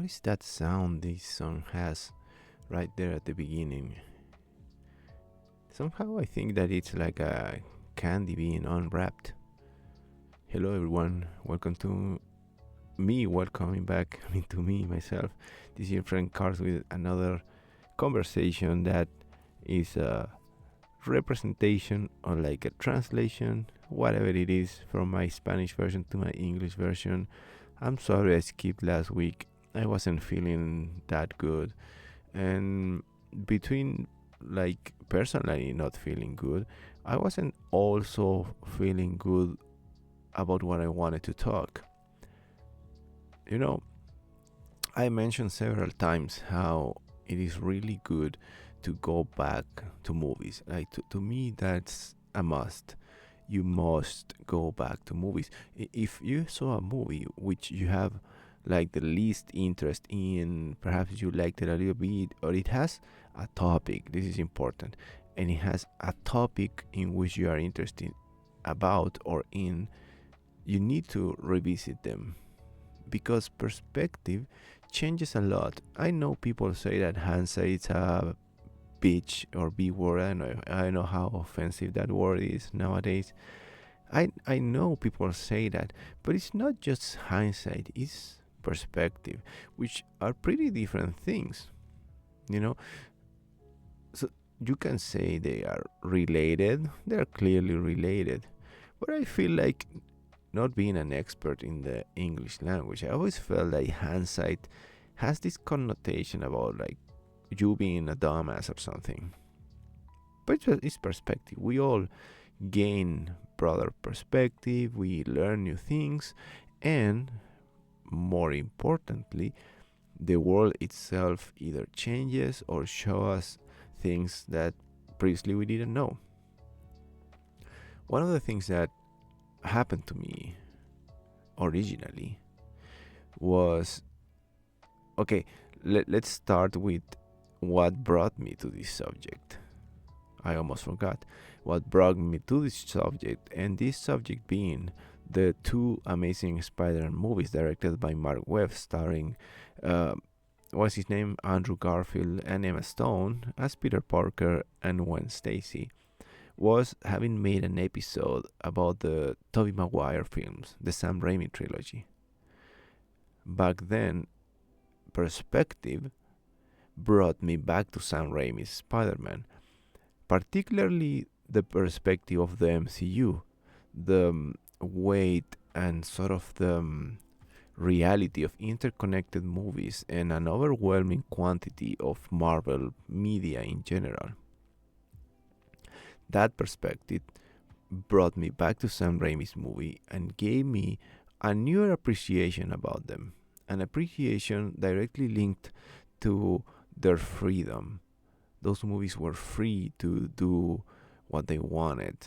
What is that sound this song has right there at the beginning? Somehow I think that it's like a candy being unwrapped. Hello everyone, welcome to me, welcoming back to me, myself. This is your friend Carlz with another conversation that is a representation or like a translation, whatever it is, from my Spanish version to my English version. I'm sorry I skipped last week. I wasn't feeling that good. And between like personally not feeling good, I wasn't also feeling good about what I wanted to talk. You know, I mentioned several times how it is really good to go back to movies. Like to me, that's a must. You must go back to movies. If you saw a movie which you have like the least interest in, perhaps you liked it a little bit, or it has a topic. This is important, and it has a topic in which you are interested about or in. You need to revisit them because perspective changes a lot. I know people say that hindsight's a bitch or b word. I know how offensive that word is nowadays. I know people say that, but it's not just hindsight, it's perspective, which are pretty different things, you know. So you can say they are related, they're clearly related, but I feel like, not being an expert in the English language, I always felt like hindsight has this connotation about like you being a dumbass or something. But it's perspective. We all gain broader perspective, we learn new things, and more importantly, the world itself either changes or shows us things that previously we didn't know. One of the things that happened to me originally was okay, let's start with what brought me to this subject. I almost forgot what brought me to this subject, and this subject being the two Amazing Spider-Man movies directed by Mark Webb, starring what's his name, Andrew Garfield and Emma Stone as Peter Parker and Gwen Stacy, was having made an episode about the Tobey Maguire films, the Sam Raimi trilogy. Back then, perspective brought me back to Sam Raimi's Spider-Man, particularly the perspective of the MCU, the weight and sort of the reality of interconnected movies and an overwhelming quantity of Marvel media in general. That perspective brought me back to Sam Raimi's movie and gave me a newer appreciation about them, an appreciation directly linked to their freedom. Those movies were free to do what they wanted,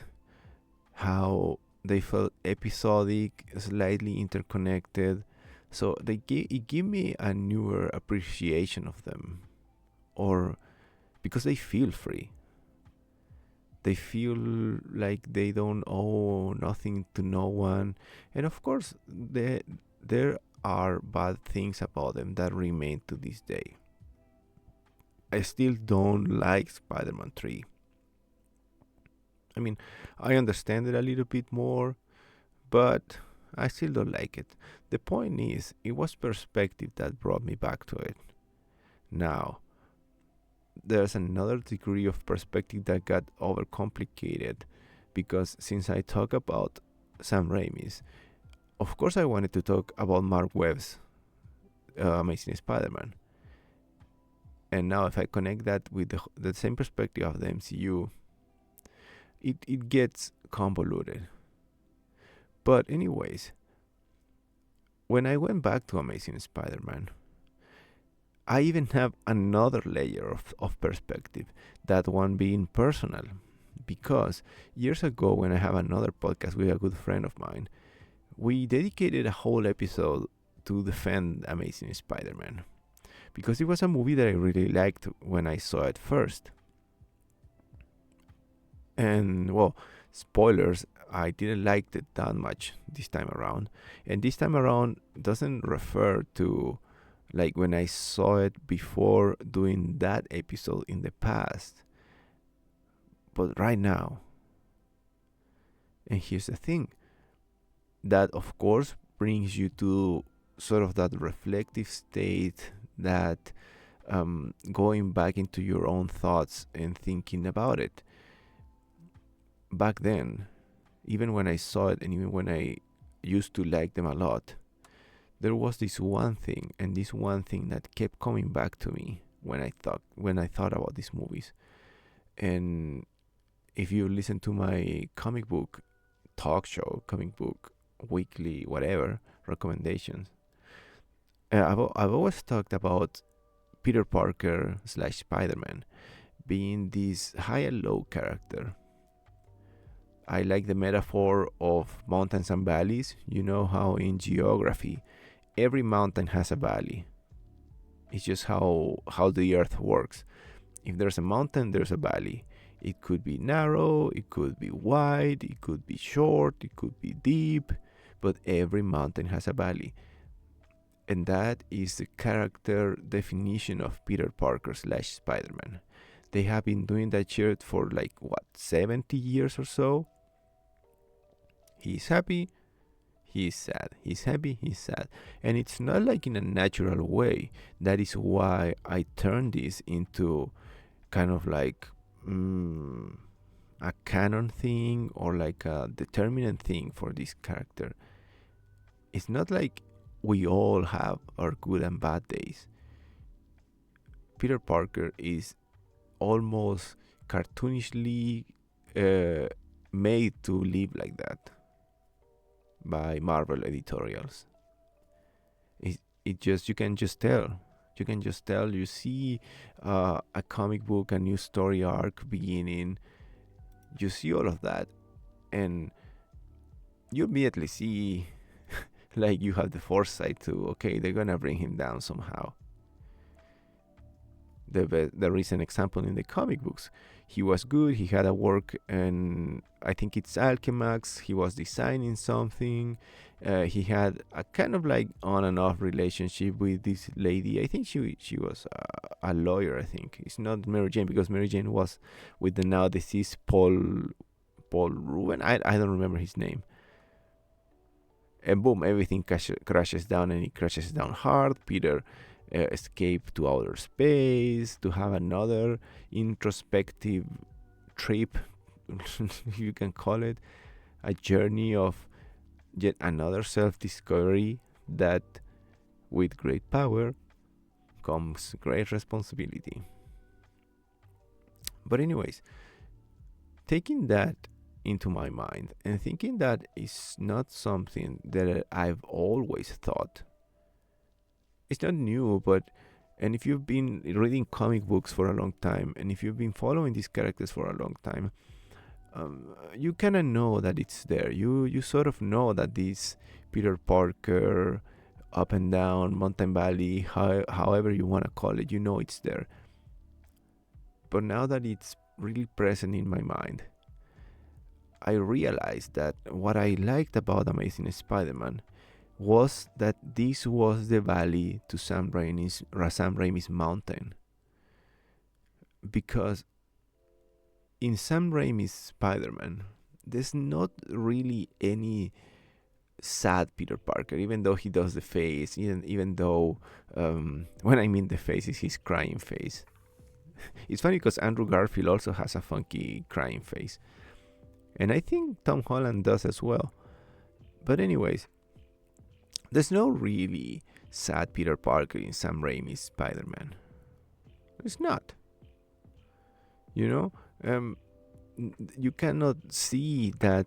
how they felt episodic, slightly interconnected. So it gave me a newer appreciation of them, or because they feel free. They feel like they don't owe nothing to no one, and of course, there are bad things about them that remain to this day. I still don't like Spider-Man 3. I mean, I understand it a little bit more, but I still don't like it. The point is, it was perspective that brought me back to it. Now, there's another degree of perspective that got overcomplicated because since I talk about Sam Raimi's, of course I wanted to talk about Mark Webb's Amazing Spider-Man. And now if I connect that with the same perspective of the MCU, it gets convoluted. But anyways, when I went back to Amazing Spider-Man, I even have another layer of perspective, that one being personal. Because years ago, when I have another podcast with a good friend of mine, we dedicated a whole episode to defend Amazing Spider-Man. Because it was a movie that I really liked when I saw it first. And well, spoilers, I didn't like it that much this time around. And this time around doesn't refer to like when I saw it before doing that episode in the past, but right now. And here's the thing, that of course brings you to sort of that reflective state, that going back into your own thoughts and thinking about it. Back then, even when I saw it and even when I used to like them a lot, there was this one thing, and this one thing that kept coming back to me when I thought about these movies. And if you listen to my comic book talk show, comic book weekly, whatever recommendations, I've always talked about Peter Parker slash Spider-Man being this high and low character. I like the metaphor of mountains and valleys. You know how in geography every mountain has a valley. It's just how the earth works. If there's a mountain, there's a valley. It could be narrow, it could be wide, it could be short, it could be deep, but every mountain has a valley. And that is the character definition of Peter Parker slash Spider-Man. They have been doing that shit for 70 years or so. He's happy, he's sad. He's happy, he's sad. And it's not like in a natural way. That is why I turned this into kind of like a canon thing, or like a determinant thing for this character. It's not like we all have our good and bad days. Peter Parker is almost cartoonishly made to live like that by Marvel editorials. It just, you can just tell. You can just tell. You see a comic book, a new story arc beginning. You see all of that, and you immediately see, like, you have the foresight to, okay, they're gonna bring him down somehow. The recent example in the comic books, he was good, he had a work, and I think it's Alchemax, he was designing something, he had a kind of like on and off relationship with this lady. I think she was a lawyer. I think it's not Mary Jane, because Mary Jane was with the now deceased Paul Ruben. I don't remember his name. And boom, everything crashes down, and it crashes down hard. Peter escape to outer space to have another introspective trip, you can call it, a journey of yet another self-discovery, that with great power comes great responsibility. But anyways, taking that into my mind and thinking that is not something that I've always thought. It's not new, and if you've been reading comic books for a long time, and if you've been following these characters for a long time, you kind of know that it's there. You sort of know that this Peter Parker, up and down, mountain valley, however you want to call it, you know it's there. But now that it's really present in my mind, I realized that what I liked about Amazing Spider-Man was that this was the valley to Sam Raimi's mountain. Because in Sam Raimi's Spider-Man, there's not really any sad Peter Parker, even though he does the face, even though, when I mean the face, is his crying face. It's funny because Andrew Garfield also has a funky crying face. And I think Tom Holland does as well. But anyways, there's no really sad Peter Parker in Sam Raimi's Spider-Man. It's not. You know? You cannot see that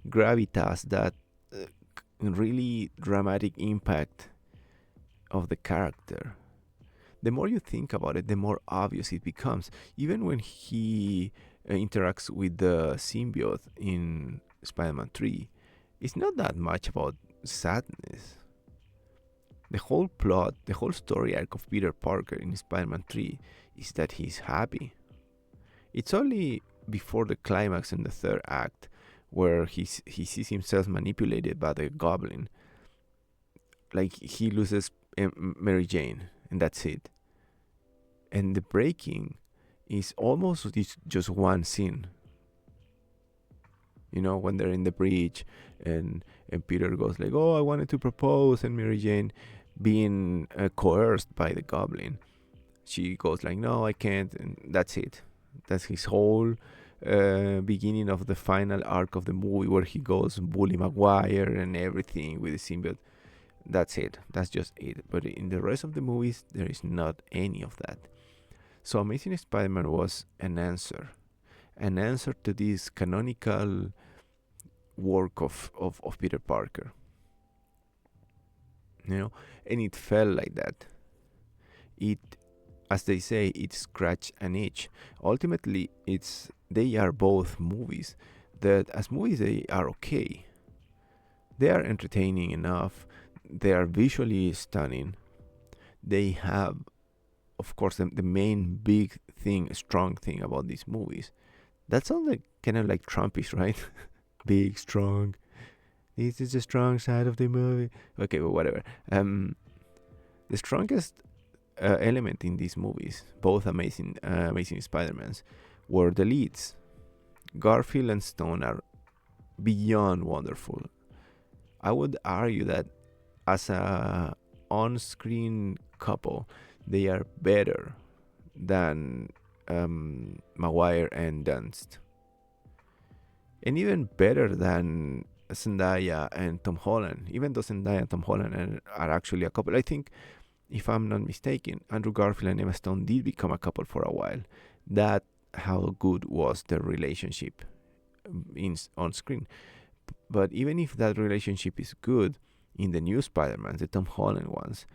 gravitas, that really dramatic impact of the character. The more you think about it, the more obvious it becomes. Even when he interacts with the symbiote in Spider-Man 3, it's not that much about sadness. The whole plot, the whole story arc of Peter Parker in Spider-Man 3 is that he's happy. It's only before the climax in the third act, where he sees himself manipulated by the Goblin. Like, he loses Mary Jane, and that's it. And the breaking is almost just one scene. When they're in the bridge, and Peter goes like, "Oh, I wanted to propose," and Mary Jane, being coerced by the goblin, she goes like, "No, I can't," and that's it. That's his whole beginning of the final arc of the movie, where he goes bully Maguire and everything with the symbiote. That's it. That's just it. But in the rest of the movies, there is not any of that. So Amazing Spider-Man was an answer to this canonical work of Peter Parker, and it felt like that. It, as they say, it scratched an itch. Ultimately, they are both movies that, as movies, they are okay. They are entertaining enough. They are visually stunning. They have, of course, the main big thing, strong thing about these movies. That sounds like kind of like Trumpish, right? Big, strong. This is the strong side of the movie. Okay, but whatever. The strongest element in these movies, both Amazing Spider-Mans, were the leads. Garfield and Stone are beyond wonderful. I would argue that as a on-screen couple, they are better than Maguire and Dunst, and even better than Zendaya and Tom Holland. Even though Zendaya and Tom Holland are actually a couple, I think, if I'm not mistaken, Andrew Garfield and Emma Stone did become a couple for a while. That how good was their relationship on screen. But even if that relationship is good, in the new Spider-Man, the Tom Holland ones,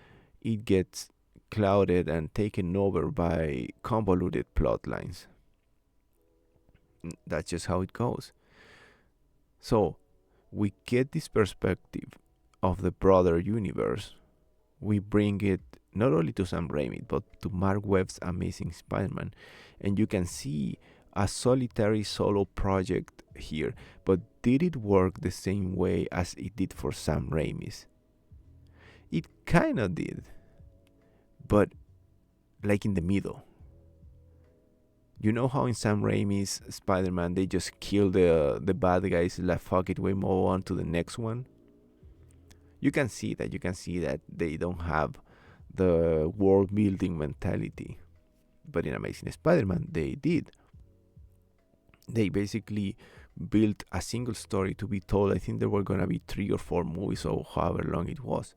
it gets clouded and taken over by convoluted plot lines. That's just how it goes. So we get this perspective of the broader universe. We bring it not only to Sam Raimi, but to Mark Webb's Amazing Spider-Man. And you can see a solitary solo project here. But did it work the same way as it did for Sam Raimi's? It kind of did. But like in the middle. You know how in Sam Raimi's Spider-Man they just kill the bad guys, like fuck it, we move on to the next one? You can see that they don't have the world building mentality. But in Amazing Spider-Man they did. They basically built a single story to be told. I think there were gonna be 3 or 4 movies or however long it was.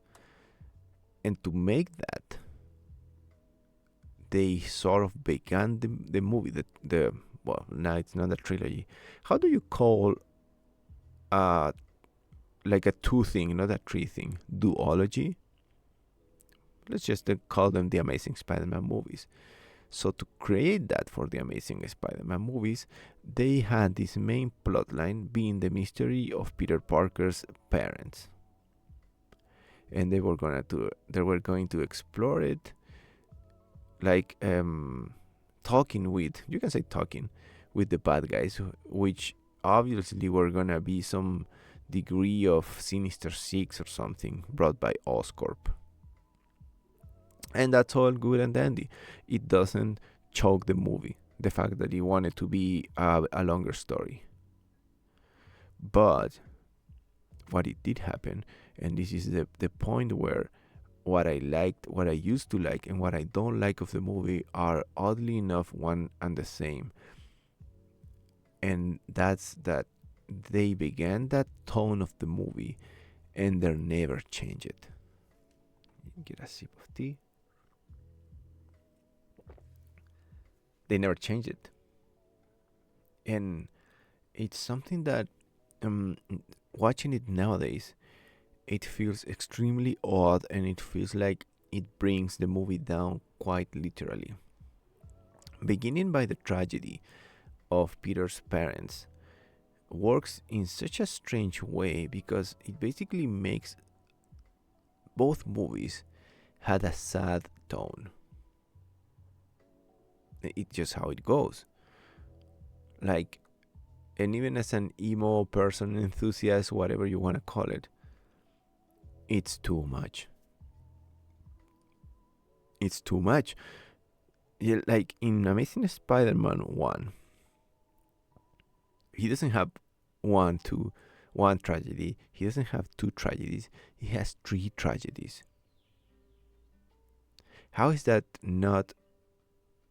And to make that, they sort of began the movie, well, now it's not a trilogy. How do you call like a 2 thing, not a 3 thing, duology? Let's just call them the Amazing Spider-Man movies. So to create that for the Amazing Spider-Man movies, they had this main plotline being the mystery of Peter Parker's parents, and they were going to explore it, like talking with the bad guys, which obviously were gonna be some degree of Sinister Six or something brought by Oscorp. And that's all good and dandy. It doesn't choke the movie, the fact that he wanted to be a longer story. But what it did happen, and this is the point where what I liked, what I used to like, and what I don't like of the movie are oddly enough one and the same. And that's that they began that tone of the movie and they never change it. Get a sip of tea. They never change it. And it's something that watching it nowadays, it feels extremely odd, and it feels like it brings the movie down quite literally. Beginning by the tragedy of Peter's parents works in such a strange way because it basically makes both movies had a sad tone. It's just how it goes. Like, and even as an emo person, enthusiast, whatever you want to call it, it's too much. It's too much. Yeah, like in Amazing Spider-Man 1, he doesn't have one tragedy. He doesn't have two tragedies. He has three tragedies. How is that not,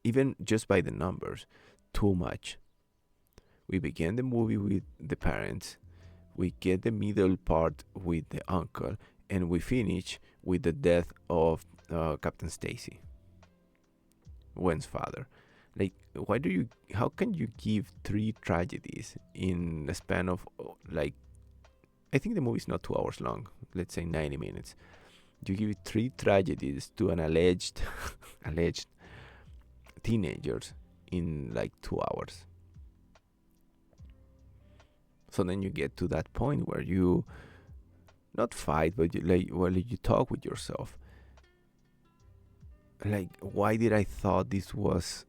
even just by the numbers, too much? We begin the movie with the parents, we get the middle part with the uncle, and we finish with the death of Captain Stacy, Gwen's father. Like, why do you? How can you give three tragedies in the span of like? I think the movie's not 2 hours long. Let's say 90 minutes. You give three tragedies to an alleged alleged teenagers in like 2 hours. So then you get to that point where you not fight, but you talk with yourself. Like, why did I thought this was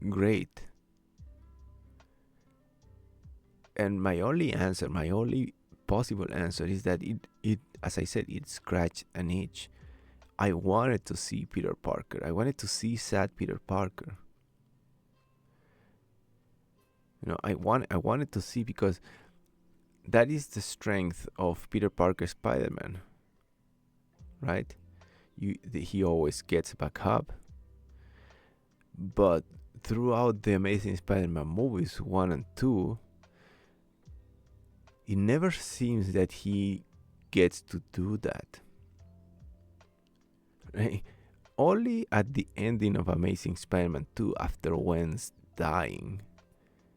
great? And my only answer, my only possible answer is that it as I said, it scratched an itch. I wanted to see Peter Parker. I wanted to see sad Peter Parker. I wanted to see, because that is the strength of Peter Parker Spider-Man, right? He always gets back up. But throughout the Amazing Spider-Man movies 1 and 2, it never seems that he gets to do that. Right? Only at the ending of Amazing Spider-Man 2, after Gwen's dying,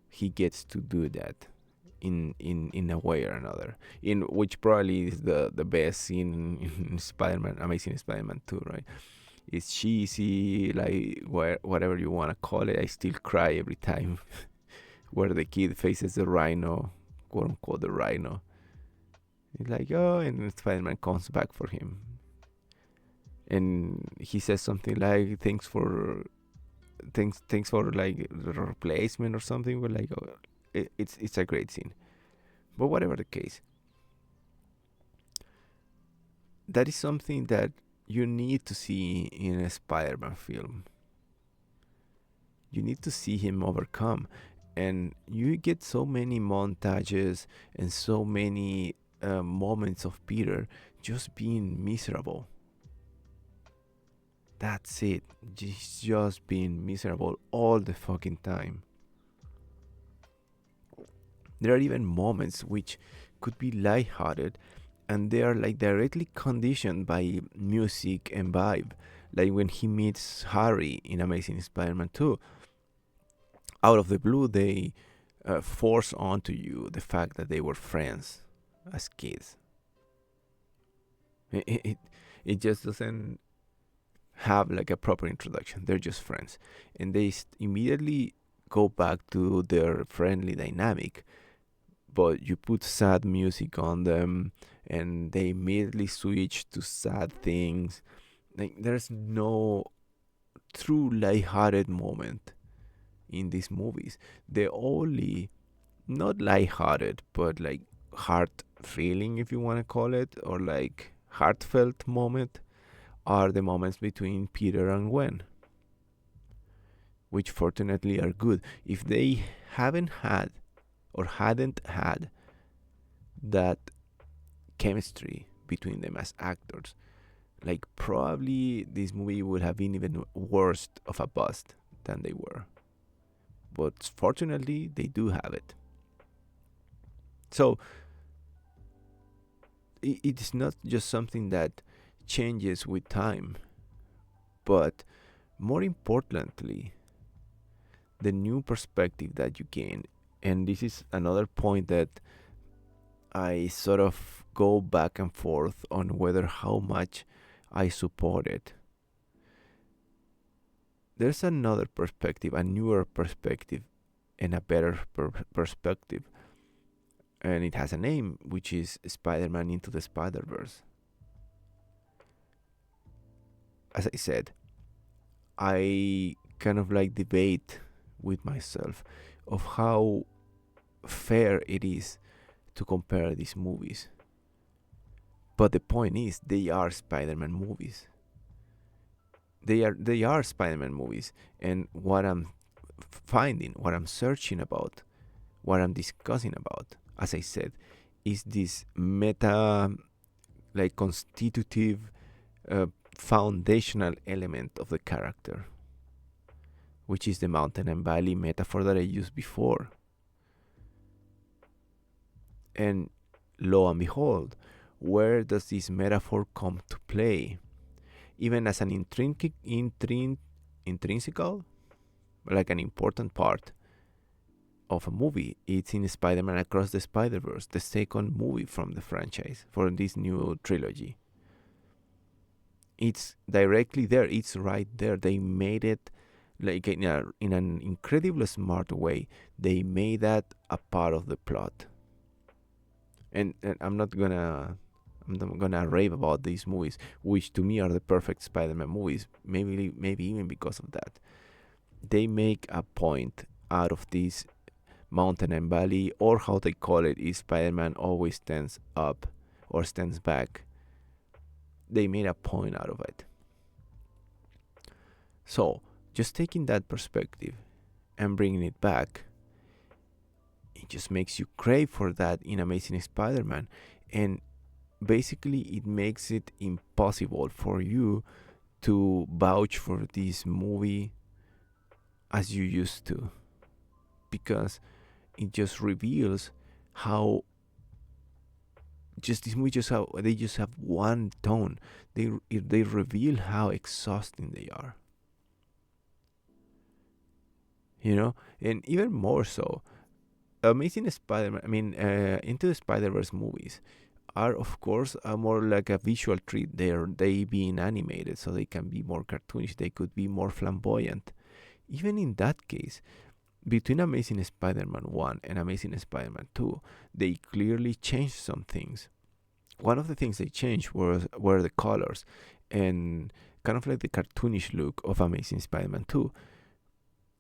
he gets to do that in a way or another. In which probably is the best scene in Spider-Man, Amazing Spider-Man 2, right? It's cheesy, like whatever you want to call it. I still cry every time where the kid faces the rhino, quote unquote, the rhino. It's like, oh, and Spider-Man comes back for him. And he says something like, thanks for like the replacement or something. But like, oh, it's a great scene. But whatever the case, that is something that you need to see in a Spider-Man film. You need to see him overcome, and you get so many montages and so many moments of Peter just being miserable. That's it. Just being miserable all the fucking time. There are even moments which could be lighthearted, and they are like directly conditioned by music and vibe. Like when he meets Harry in Amazing Spider-Man 2, out of the blue, they force onto you the fact that they were friends as kids. It just doesn't have like a proper introduction. They're just friends, and they immediately go back to their friendly dynamic. But you put sad music on them, and they immediately switch to sad things. Like, there's no true lighthearted moment in these movies. The only, not lighthearted, but like heart feeling, if you want to call it, or like heartfelt moment, are the moments between Peter and Gwen, which fortunately are good. If they haven't had or hadn't had that chemistry between them as actors, like, probably this movie would have been even worse of a bust than they were. But fortunately, they do have it. So it's not just something that changes with time, but more importantly, the new perspective that you gain. And this is another point that I sort of go back and forth on whether how much I support it. There's another perspective, a newer perspective, and a better perspective. And it has a name, which is Spider-Man Into the Spider-Verse. As I said, I kind of like debate with myself of how fair it is to compare these movies. But the point is, they are Spider-Man movies. they are Spider-Man movies. And what I'm finding, what I'm searching about, what I'm discussing about, as I said, is this meta, like constitutive, uh, foundational element of the character, which is the mountain and valley metaphor that I used before. And lo and behold, where does this metaphor come to play? Even as an intrinsical, like an important part of a movie, it's in Spider-Man Across the Spider-Verse, the second movie from the franchise for this new trilogy. It's directly there. It's right there. They made it like in an incredibly smart way. They made that a part of the plot. And I'm not gonna rave about these movies, which to me are the perfect Spider-Man movies. Maybe even because of that, they make a point out of this mountain and valley, or how they call it is Spider-Man always stands up or stands back. They made a point out of it. So just taking that perspective and bringing it back, it just makes you crave for that in Amazing Spider-Man. And basically it makes it impossible for you to vouch for this movie as you used to, because it just reveals how just this movie just how they just have one tone. They reveal how exhausting they are, and even more so, Amazing Spider-Man, Into the Spider-Verse movies are of course more like a visual treat. They being animated, so they can be more cartoonish. They could be more flamboyant. Even in that case, between Amazing Spider-Man 1 and Amazing Spider-Man 2, they clearly changed some things. One of the things they changed were the colors and kind of like the cartoonish look of Amazing Spider-Man 2,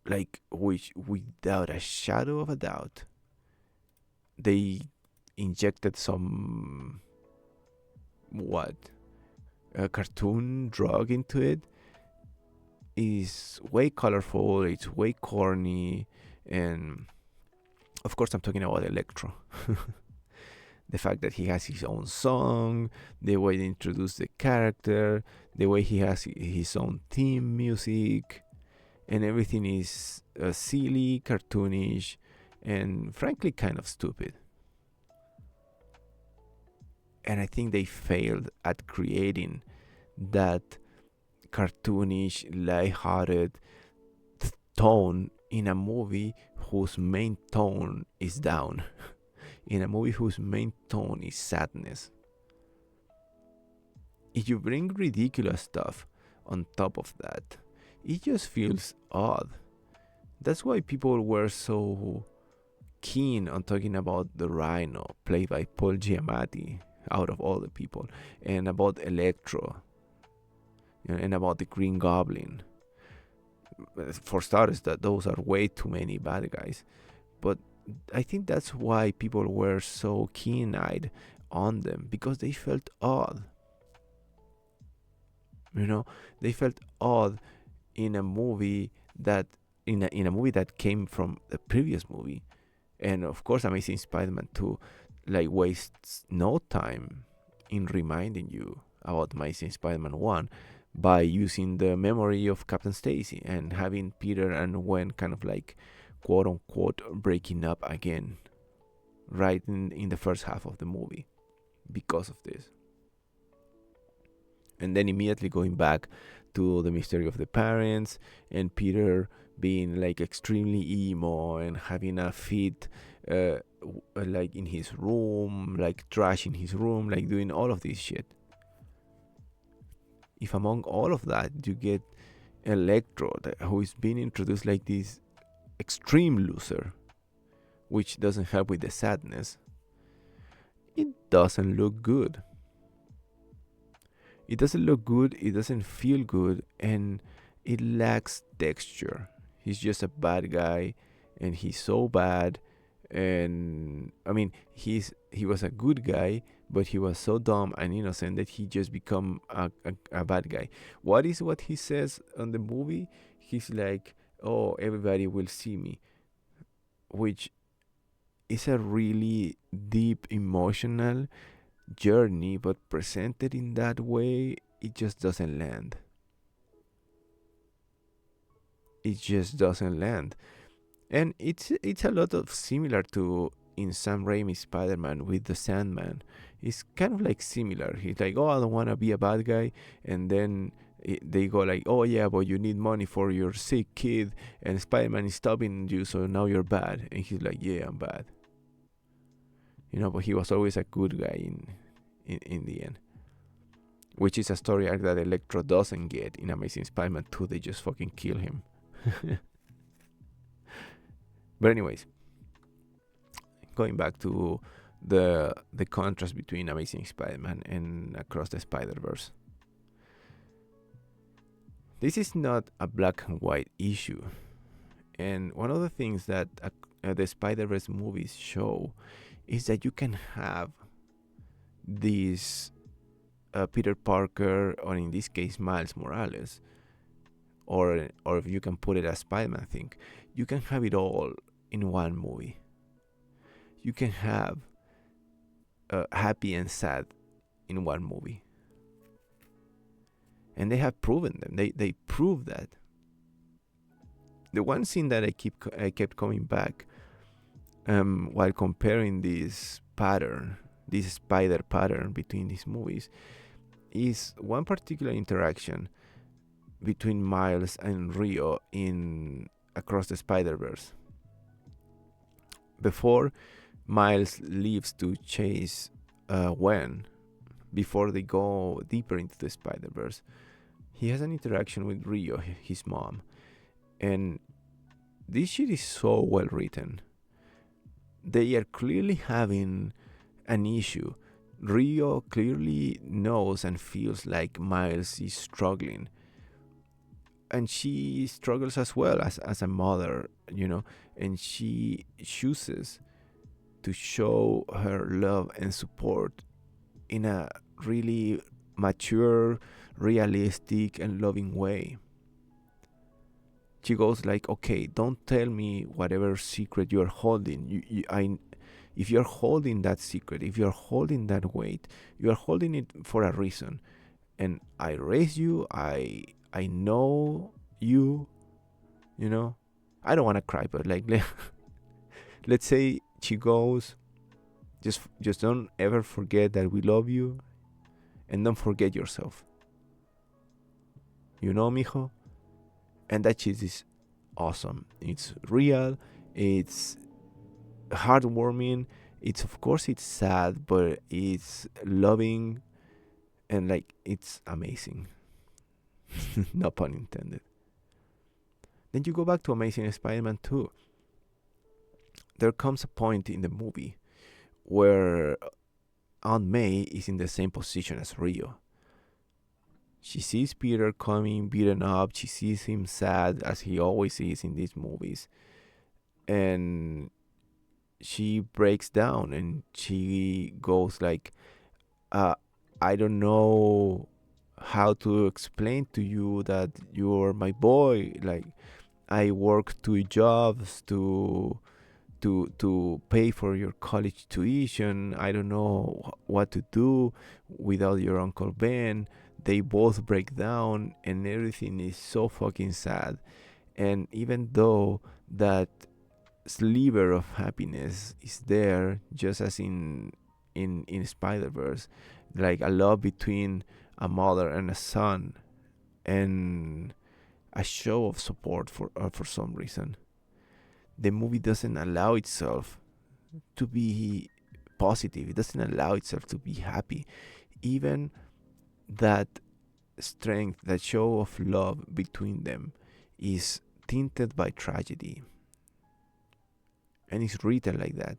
like which without a shadow of a doubt they injected some what a cartoon drug into it. Is way colorful, it's way corny, and of course I'm talking about Electro. The fact that he has his own song, the way they introduce the character, the way he has his own theme music, and everything is silly, cartoonish, and frankly kind of stupid. And I think they failed at creating that cartoonish, light-hearted tone in a movie whose main tone is down, in a movie whose main tone is sadness. If you bring ridiculous stuff on top of that, it just feels odd. That's why people were so keen on talking about the Rhino, played by Paul Giamatti, out of all the people, and about Electro, and about the Green Goblin. For starters, that those are way too many bad guys. But I think that's why people were so keen-eyed on them, because they felt odd. They felt odd in a movie that in a movie that came from the previous movie. And of course, Amazing Spider-Man 2 like wastes no time in reminding you about Amazing Spider-Man 1 by using the memory of Captain Stacy and having Peter and Gwen kind of like quote unquote breaking up again right in the first half of the movie because of this. And then immediately going back to the mystery of the parents and Peter being like extremely emo and having a fit like in his room, like trash in his room, like doing all of this shit. If among all of that you get Electro, who is being introduced like this extreme loser, which doesn't help with the sadness, it doesn't look good. It doesn't look good, it doesn't feel good, and it lacks texture. He's just a bad guy, and he's so bad. And I mean, he was a good guy, but he was so dumb and innocent that he just become a bad guy. What he says on the movie? He's like, "Oh, everybody will see me," which is a really deep emotional journey, but presented in that way, it just doesn't land. It just doesn't land. And it's a lot of similar to in Sam Raimi's Spider-Man with the Sandman. It's kind of like similar. He's like, "Oh, I don't want to be a bad guy," and then they go like, "Oh yeah, but you need money for your sick kid," and Spider-Man is stopping you, so now you're bad. And he's like, "Yeah, I'm bad," but he was always a good guy in the end. Which is a story arc that Electro doesn't get in Amazing Spider-Man 2. They just fucking kill him. But anyways, going back to the contrast between Amazing Spider-Man and Across the Spider-Verse. This is not a black and white issue. And one of the things that the Spider-Verse movies show is that you can have this Peter Parker, or in this case Miles Morales, or if you can put it as Spider-Man thing, you can have it all in one movie. You can have happy and sad in one movie, and they have proven them. They prove that. The one scene that I kept coming back while comparing this spider pattern between these movies, is one particular interaction between Miles and Rio in Across the Spider-Verse. Before Miles leaves to chase Gwen, before they go deeper into the Spider-Verse, he has an interaction with Rio, his mom. And this shit is so well written. They are clearly having an issue. Rio clearly knows and feels like Miles is struggling. And she struggles as well as a mother, and she chooses to show her love and support in a really mature, realistic, and loving way. She goes like, "Okay, don't tell me whatever secret you're holding. If you're holding that secret, if you're holding that weight, you're holding it for a reason. And I raised you. I know you. I don't want to cry, but like, let's say she goes, just don't ever forget that we love you, and don't forget yourself. Mijo." And that shit is awesome. It's real. It's heartwarming. Of course it's sad, but it's loving, and like it's amazing. No pun intended. Then you go back to Amazing Spider-Man 2. There comes a point in the movie where Aunt May is in the same position as Rio. She sees Peter coming beaten up. She sees him sad, as he always is in these movies. And she breaks down and she goes like, I don't know how to explain to you that you're my boy. Like, I work 2 jobs to pay for your college tuition. I don't know what to do without your Uncle Ben. They both break down and everything is so fucking sad. And even though that sliver of happiness is there, just as in Spider-Verse, like a love between a mother and a son, and a show of support for some reason, the movie doesn't allow itself to be positive. It doesn't allow itself to be happy. Even that strength, that show of love between them, is tinted by tragedy, and it's written like that.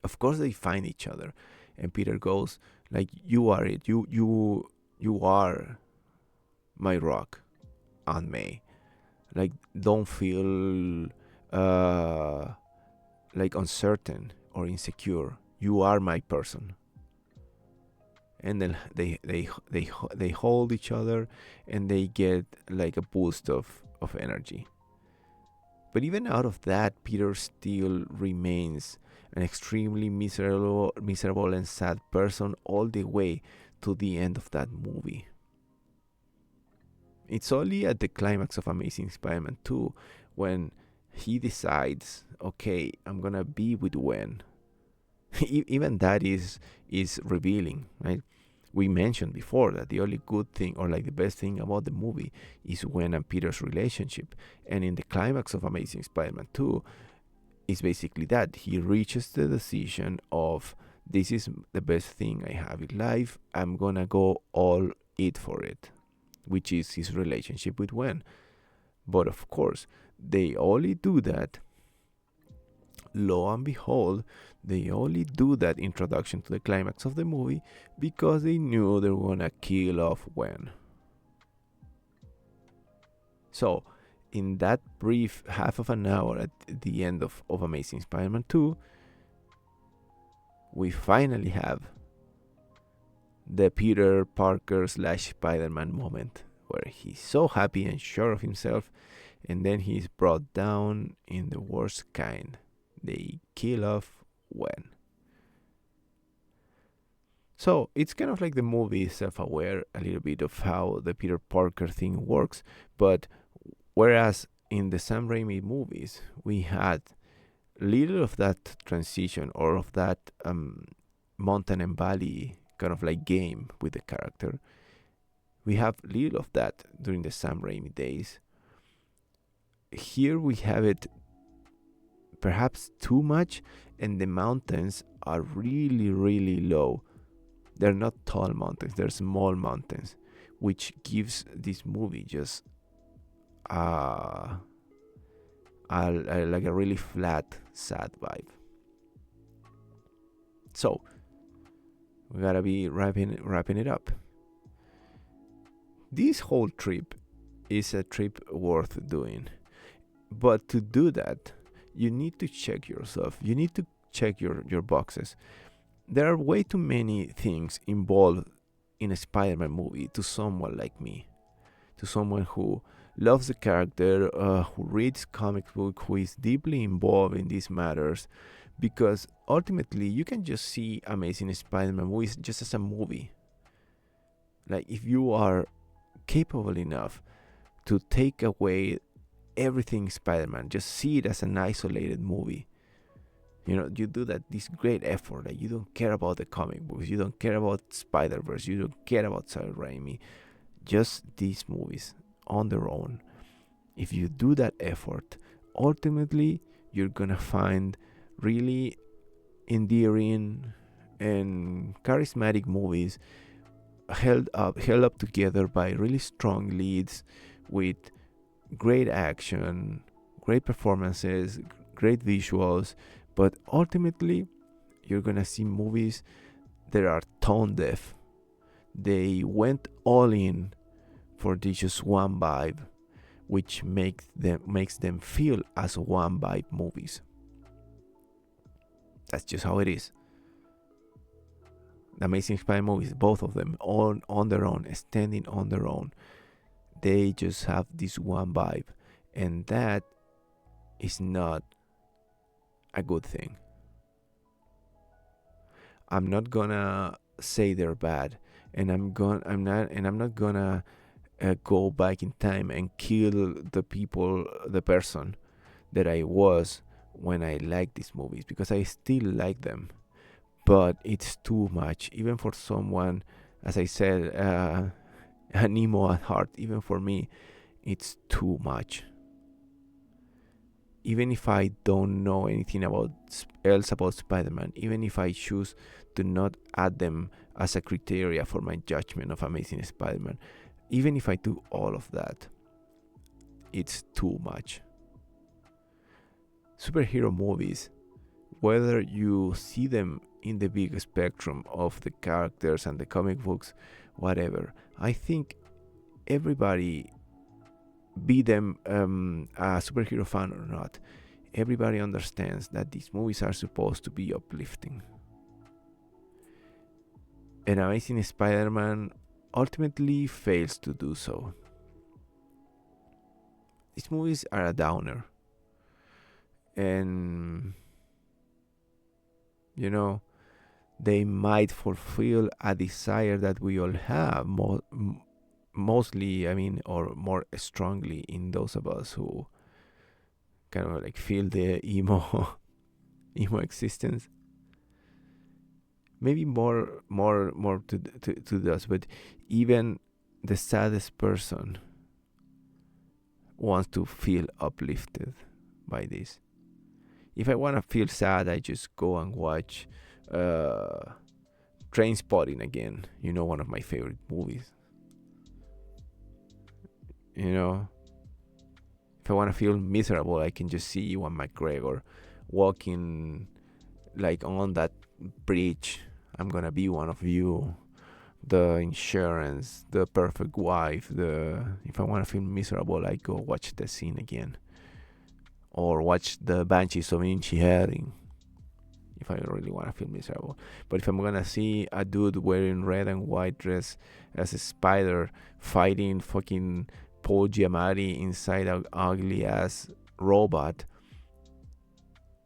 Of course they find each other, and Peter goes like, "You are it. You are my rock, Aunt May. Like, don't feel like uncertain or insecure. You are my person. And then they hold each other, and they get like a boost of energy. But even out of that, Peter still remains an extremely miserable and sad person all the way to the end of that movie. It's only at the climax of Amazing Spider-Man 2 when he decides, okay, I'm gonna be with Gwen. Even that is revealing, right? We mentioned before that the only good thing, or like the best thing about the movie, is Gwen and Peter's relationship. And in the climax of Amazing Spider-Man 2, is basically that. He reaches the decision of, this is the best thing I have in life. I'm gonna go all it for it, which is his relationship with Gwen. But of course, they only do that, lo and behold, they only do that introduction to the climax of the movie because they knew they were gonna kill off Gwen. So, in that brief half of an hour at the end of Amazing Spider-Man 2, we finally have the Peter Parker / Spider-Man moment where he's so happy and sure of himself, and then he's brought down in the worst kind. They kill off Gwen. So it's kind of like the movie is self-aware a little bit of how the Peter Parker thing works, but whereas in the Sam Raimi movies we had little of that transition or of that mountain and valley kind of like game with the character, we have little of that during the Sam Raimi days. Here we have it perhaps too much, and the mountains are really, really low. They're not tall mountains, they're small mountains, which gives this movie just like a really flat, sad vibe. So we gotta be wrapping it up. This whole trip is a trip worth doing, but to do that, you need to check yourself. You need to check your boxes. There are way too many things involved in a Spider-Man movie to someone like me, to someone who loves the character, who reads comic book, who is deeply involved in these matters, because ultimately you can just see Amazing Spider-Man movies just as a movie. Like, if you are capable enough to take away everything Spider-Man, just see it as an isolated movie. You do this great effort. Like, you don't care about the comic books, you don't care about Spider-Verse, you don't care about Sam Raimi. Just these movies on their own. If you do that effort, ultimately you're gonna find really endearing and charismatic movies held up together by really strong leads with great action, great performances, great visuals, but ultimately you're gonna see movies that are tone deaf. They went all in for this just one vibe, which makes them feel as one vibe movies. That's just how it is. The Amazing Spider movies, both of them, on their own, standing on their own, they just have this one vibe, and that is not a good thing. I'm not gonna say they're bad, and I'm not gonna go back in time and kill the person that I was when I liked these movies, because I still like them, but it's too much, even for someone, as I said, an emo at heart. Even for me, it's too much. Even if I don't know anything else about Spider-Man, even if I choose to not add them as a criteria for my judgment of Amazing Spider-Man, even if I do all of that, it's too much. Superhero movies, whether you see them in the big spectrum of the characters and the comic books, whatever, I think everybody, be them a superhero fan or not, everybody understands that these movies are supposed to be uplifting. And Amazing Spider-Man ultimately fails to do so. These movies are a downer. And, you know, they might fulfill a desire that we all have, mostly, I mean, or more strongly in those of us who kind of like feel the emo existence. Maybe more to this, but even the saddest person wants to feel uplifted by this. If I want to feel sad, I just go and watch Train Spotting again. You know, one of my favorite movies. You know, if I want to feel miserable, I can just see Ewan McGregor walking like on that bridge. I'm gonna be one of you. The Insurance, The Perfect Wife. If I want to feel miserable, I go watch the scene again, or watch the Banshees of Inisherin. If I really want to feel miserable. But if I'm gonna see a dude wearing red and white dress as a spider fighting fucking Paul Giamatti inside an ugly ass robot,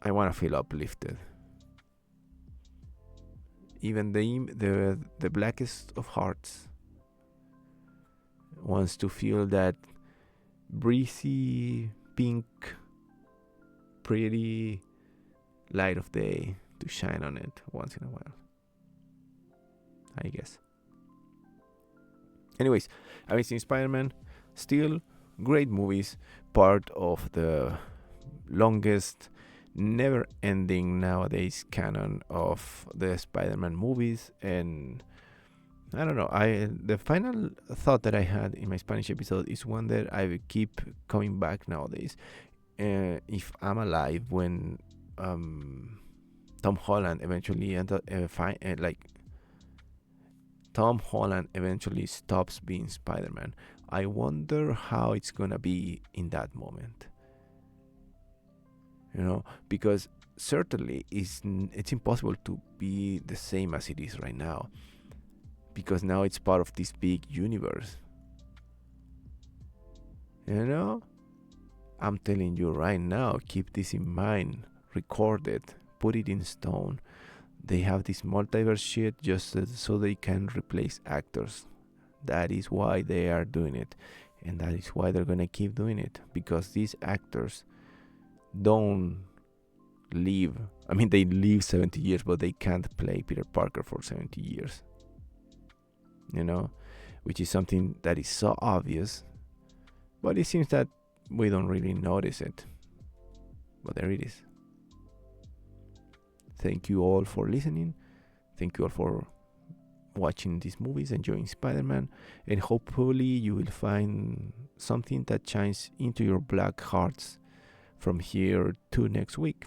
I want to feel uplifted. Even the blackest of hearts wants to feel that breezy, pink, pretty light of day to shine on it once in a while, I guess. Anyways, Amazing Spider-Man, still great movies, part of the longest, never-ending nowadays canon of the Spider-Man movies. And I don't know, the final thought that I had in my Spanish episode is one that I will keep coming back nowadays. If I'm alive when Tom Holland eventually Tom Holland eventually stops being Spider-Man, I wonder how it's gonna be in that moment. You know, because certainly it's impossible to be the same as it is right now, because now it's part of this big universe. You know, I'm telling you right now, keep this in mind, record it, put it in stone. They have this multiverse shit just so they can replace actors. That is why they are doing it, and that is why they're gonna keep doing it, because these actors don't live. I mean, they live 70 years, but they can't play Peter Parker for 70 years. You know, which is something that is so obvious, but it seems that we don't really notice it. But there it is. Thank you all for listening. Thank you all for watching these movies, enjoying Spider-Man, and hopefully you will find something that shines into your black hearts from here to next week.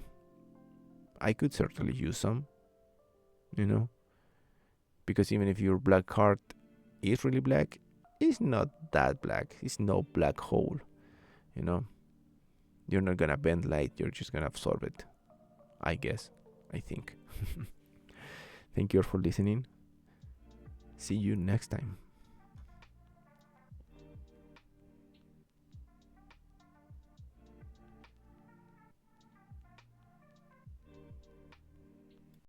I could certainly use some, you know, because even if your black heart is really black, it's not that black. It's no black hole, you know. You're not gonna bend light, you're just gonna absorb it, I guess. I think. Thank you all for listening. See you next time.